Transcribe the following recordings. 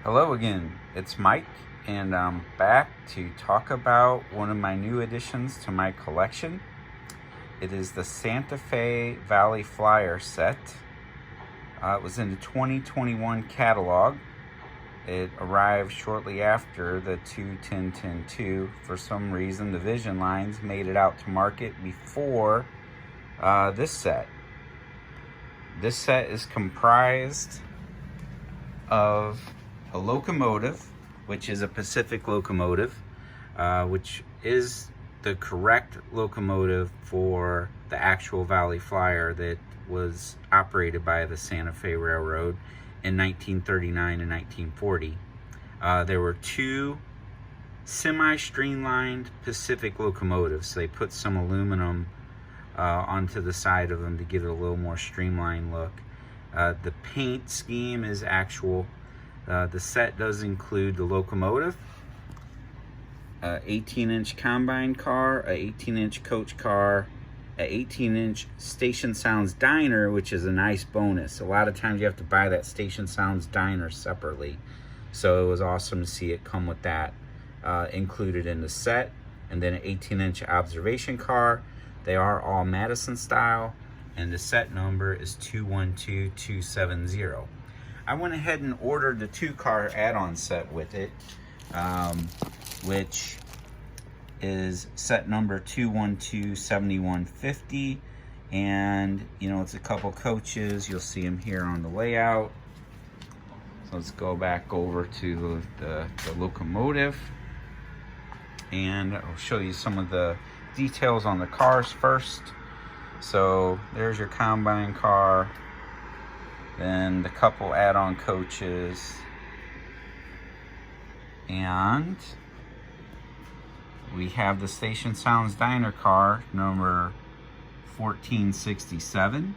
Hello again, it's Mike, and I'm back to talk about one of my new additions to my collection. It is the Santa Fe Valley Flyer set. It was in the 2021 catalog. It arrived shortly after the 2-10-10-2. For some reason, the Vision lines made it out to market before this set. This set is comprised of a Locomotive, which is a Pacific locomotive, which is the correct locomotive for the actual Valley Flyer that was operated by the Santa Fe Railroad in 1939 and 1940. There were two semi-streamlined Pacific locomotives, so they put some aluminum onto the side of them to give it a little more streamlined look. The paint scheme is actual. The set does include the locomotive, an 18-inch combine car, an 18-inch coach car, an 18-inch Station Sounds diner, which is a nice bonus. A lot of times you have to buy that Station Sounds diner separately, so it was awesome to see it come with that included in the set. And then an 18-inch observation car. They are all Madison style, and the set number is 212270. I went ahead and ordered the 2-car add-on set with it, which is set number 2127150, and it's a couple coaches. You'll see them here on the layout. So let's go back over to the Locomotive, and I'll show you some of the details on the cars first. So there's your combine car, then the couple add-on coaches, and we have the Station Sounds diner car number 1467.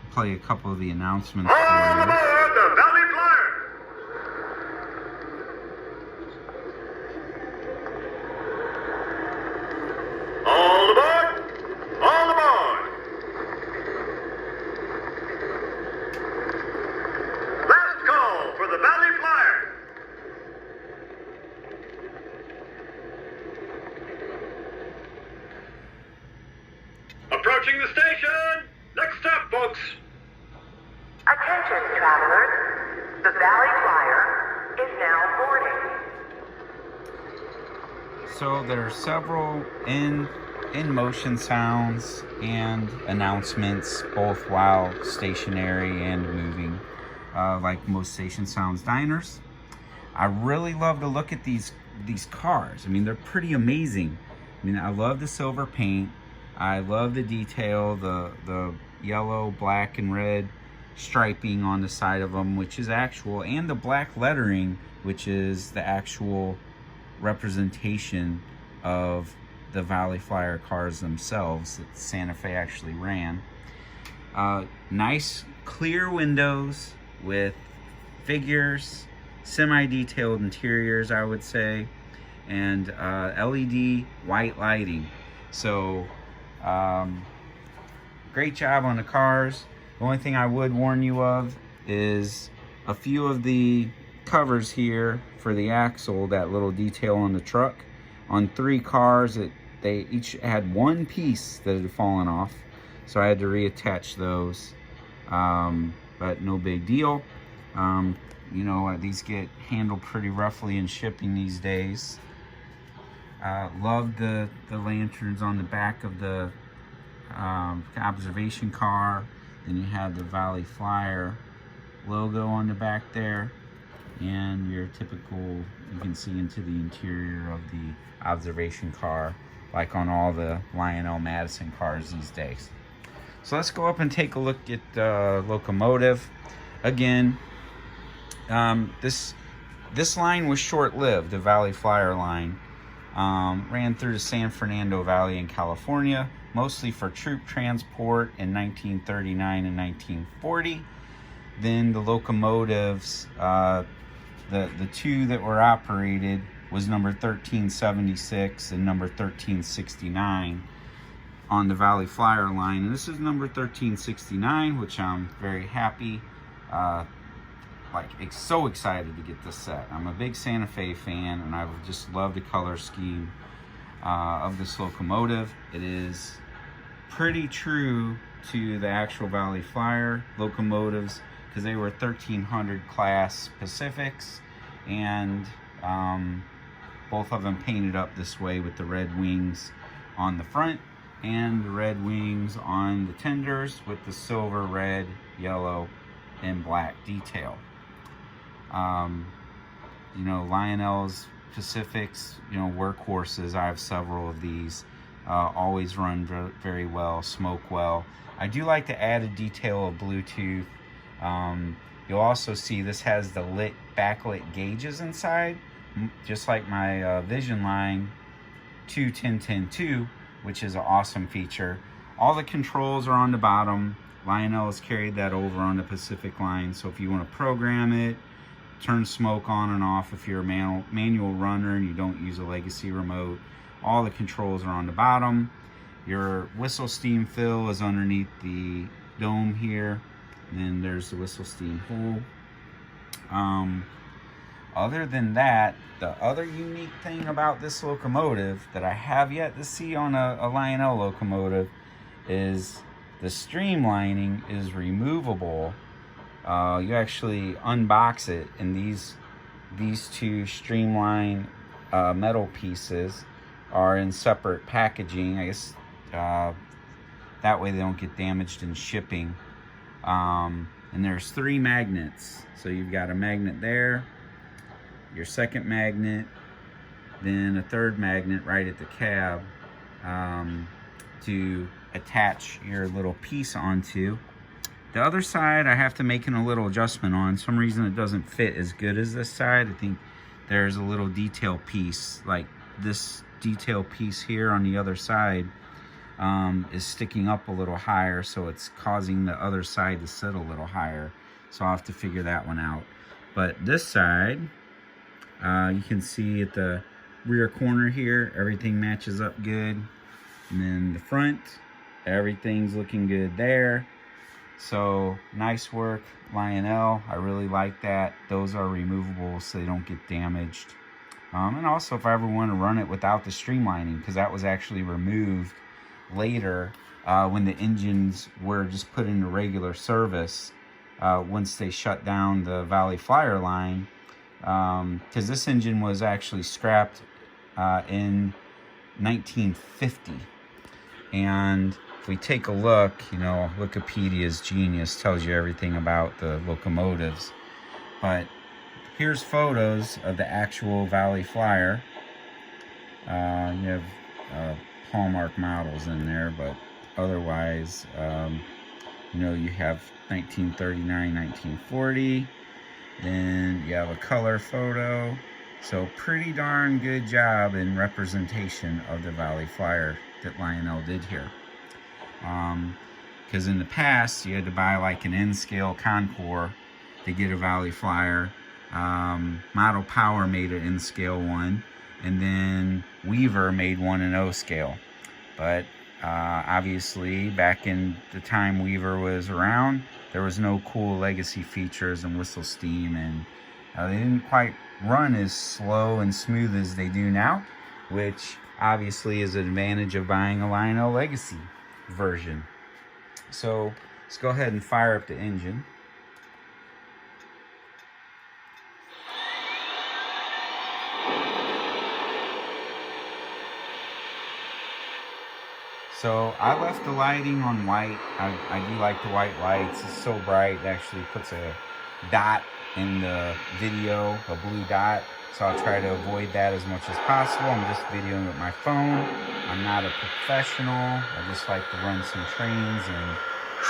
Play a couple of the announcements for you. Approaching the station! Next stop, folks! Attention, travelers. The Valley Flyer is now boarding. So there are several in-motion sounds and announcements, both while stationary and moving, like most Station Sounds diners. I really love to look at these cars. I mean, they're pretty amazing. I mean, I love the silver paint. I love the detail, the yellow, black, and red striping on the side of them, which is actual, and the black lettering, which is the actual representation of the Valley Flyer cars themselves that Santa Fe actually ran. Nice clear windows with figures, semi-detailed interiors, I would say, and LED white lighting. So great job on the cars. The only thing I would warn you of is a few of the covers here for the axle, that little detail on the truck. On 3 cars, they each had one piece that had fallen off, so I had to reattach those, but no big deal. These get handled pretty roughly in shipping these days. Love the lanterns on the back of the observation car. Then you have the Valley Flyer logo on the back there, and your typical, you can see into the interior of the observation car, like on all the Lionel Madison cars these days. So let's go up and take a look at the Locomotive. Again, this line was short-lived, the Valley Flyer line. Ran through the San Fernando Valley in California, mostly for troop transport in 1939 and 1940. Then the locomotives, the 2 that were operated was number 1376 and number 1369 on the Valley Flyer line. And this is number 1369, which I'm very happy like so excited to get this set. I'm a big Santa Fe fan, and I just love the color scheme of this locomotive. It is pretty true to the actual Valley Flyer locomotives, because they were 1300 class Pacifics, and both of them painted up this way with the red wings on the front and the red wings on the tenders with the silver, red, yellow, and black detail. You know, Lionel's Pacifics, you know, workhorses. I have several of these. Always run very well, smoke well. I do like the added detail of Bluetooth. You'll also see this has the backlit gauges inside, just like my Vision Line 2 which is an awesome feature. All the controls are on the bottom. Lionel has carried that over on the Pacific line, so if you want to program it, turn smoke on and off if you're a manual runner and you don't use a legacy remote, all the controls are on the bottom. Your whistle steam fill is underneath the dome here, and then there's the whistle steam hole. Other than that, the other unique thing about this locomotive that I have yet to see on a Lionel locomotive is the streamlining is removable. You actually unbox it, and these two streamline metal pieces are in separate packaging. I guess that way they don't get damaged in shipping. And there's 3 magnets. So you've got a magnet there, your second magnet, then a third magnet right at the cab to attach your little piece onto. The other side I have to make a little adjustment on. Some reason it doesn't fit as good as this side. I think there's a little detail piece, like this detail piece here on the other side is sticking up a little higher, so it's causing the other side to sit a little higher. So I'll have to figure that one out. But this side, you can see at the rear corner here, everything matches up good. And then the front, everything's looking good there. So nice work, Lionel. I really like that. Those are removable so they don't get damaged. And also, if I ever want to run it without the streamlining, because that was actually removed later when the engines were just put into regular service once they shut down the Valley Flyer line, because this engine was actually scrapped in 1950. And if we take a look, you know, Wikipedia's genius, tells you everything about the locomotives. But here's photos of the actual Valley Flyer. You have Hallmark models in there, but otherwise, you know, you have 1939, 1940. Then you have a color photo. So pretty darn good job in representation of the Valley Flyer that Lionel did here. Because in the past, you had to buy like an N-scale Concours to get a Valley Flyer. Model Power made an N-scale one, and then Weaver made one in O-scale. But obviously, back in the time Weaver was around, there was no cool legacy features and whistle steam, and they didn't quite run as slow and smooth as they do now, which obviously is an advantage of buying a Lionel Legacy version. So let's go ahead and fire up the engine. So I left the lighting on white. I do like the white lights. It's so bright, it actually puts a dot in the video, a blue dot. So I'll try to avoid that as much as possible. I'm just videoing with my phone. I'm not a professional. I just like to run some trains and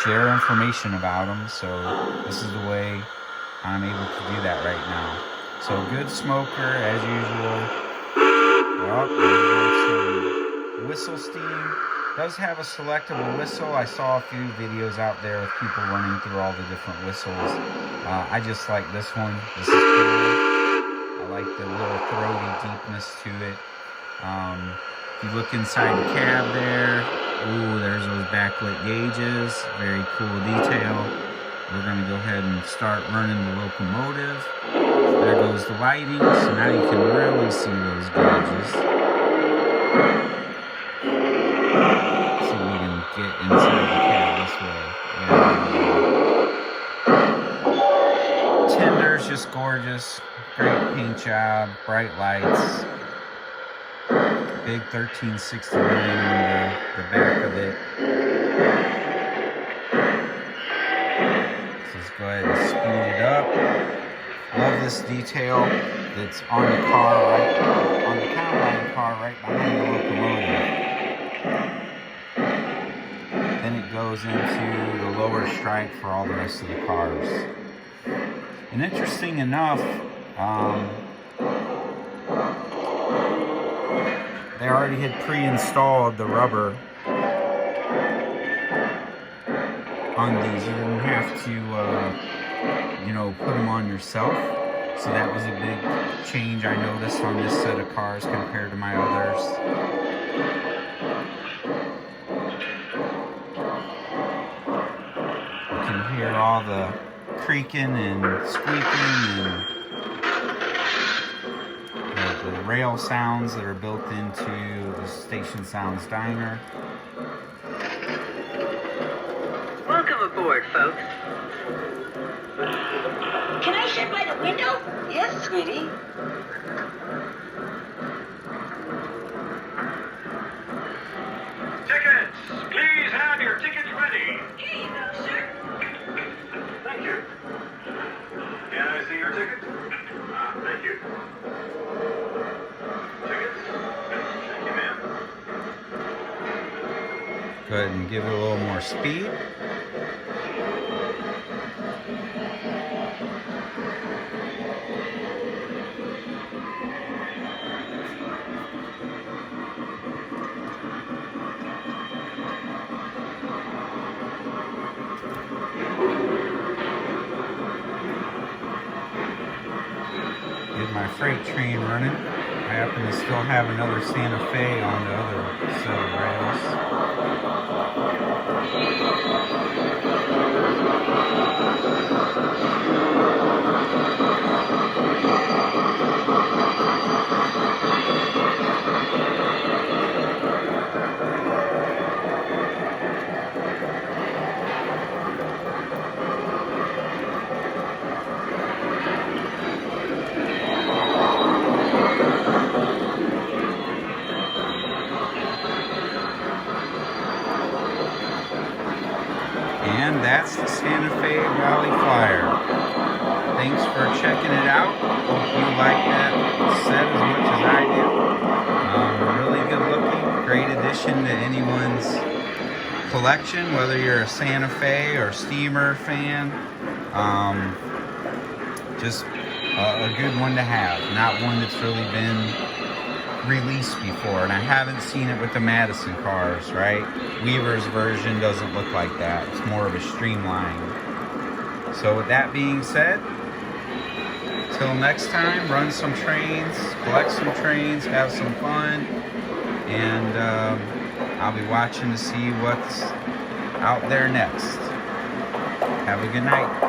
share information about them. So this is the way I'm able to do that right now. So good smoker as usual. Well, some whistle steam. Does have a selectable whistle. I saw a few videos out there of people running through all the different whistles. I just like this one. This is cool. I like the little throaty deepness to it. If you look inside the cab there, ooh, there's those backlit gauges. Very cool detail. we're going to go ahead and start running the locomotive. There goes the lighting, so now you can really see those gauges. Let's see if we can get inside the cab this way. Yeah. Tinder's just gorgeous. Great paint job, bright lights. Big 1369 on the back of it. Let's go ahead and speed it up. Love this detail that's on the car, right on the combine car, right behind the locomotive. Then it goes into the lower stripe for all the rest of the cars. And interesting enough, they already had pre-installed the rubber on these. You didn't have to, put them on yourself. So that was a big change I noticed on this set of cars compared to my others. You can hear all the creaking and squeaking and the rail sounds that are built into the Station Sounds Diner. Welcome aboard, folks. Can I sit by the window? Yes, sweetie. Tickets! Please have your tickets ready. Here you go, sir. Thank you. Can I see your ticket? Thank you. Tickets? Thank you, ma'am. Go ahead and give it a little more speed. Get my freight train running. I happen to still have another Santa Fe on the other set of rails. And that's the Santa Fe Valley Flyer. Thanks for checking it out. Hope you like that set as much as I do. Really good looking. Great addition to anyone's collection, whether you're a Santa Fe or Steamer fan. Just a good one to have. Not one that's really been released before, and I haven't seen it with the Madison cars, right? Weaver's version doesn't look like that. It's more of a streamline. So with that being said, till next time, run some trains, collect some trains, have some fun, and I'll be watching to see what's out there next. Have a good night.